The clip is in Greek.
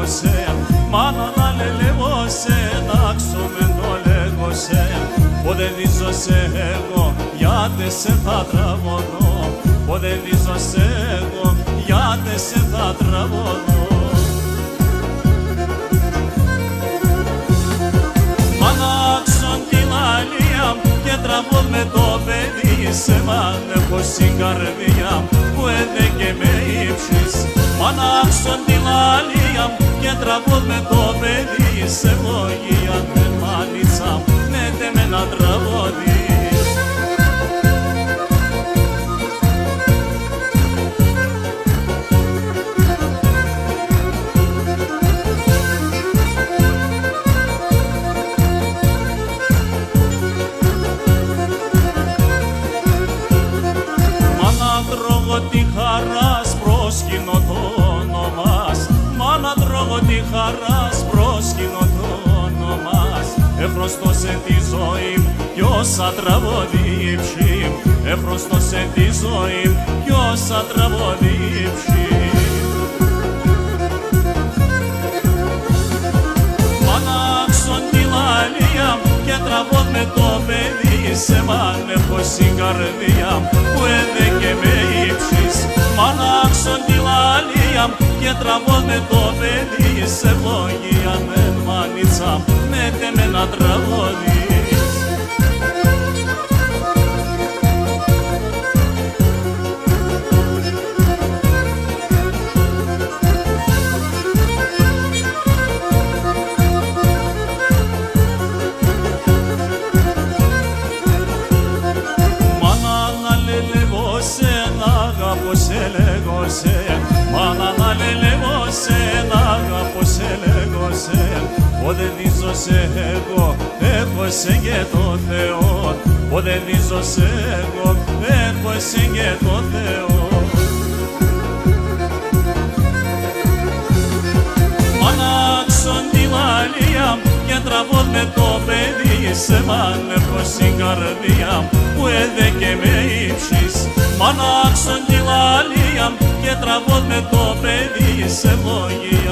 λέγωσε, μάνα να λέγωσε, να ξομεν το λέγωσε. Πότε δίζωσε εγώ, γιατί σε θα τραγωδώ. Πότε δίζωσε εγώ, γιατί σε θα τραγωδώ. Μανάξον την αλία και τραβώ με το παιδί. Σε μάνεχω στην καρδιά που έδεκε με ύψεις. Μανάξον την αλία και τραβώ με το παιδί. Σε λογία με μάνιτσα με τεμένα τραγωδί. Τη χαράς προσκυνώ το όνομας, μάνα τρώγω τη χαράς προσκυνώ το όνομας. Εχρωστώσε τη ζωή μου κι όσα τραγωδίψει, εχρωστώσε τη ζωή μου κι όσα τραγωδίψει. Μανάξον την αλία και τραβώ με το παιδί. Σε μάνεχω στην καρδιά που έδεκε με ύψεις. Μανάξον την αλία και τραβώ με το παιδί. Σε ευλογία με μάνιτσα με τεμένα τραγωδί. Σε λέγωσε, μάνα να λέγωσε, να αγαπώ σε λέγωσε. Πότε δίζωσε εγώ, έχω σε και το Θεό. Πότε δίζωσε εγώ, έχω σε και το Θεό. Μανάξον την αλία και τραβώ με το παιδί. Σε μάνεχω στην καρδιά που έδεκε με ύψεις. Μανάξον την αλία και τραβώ με το παιδί. Σε ευλογία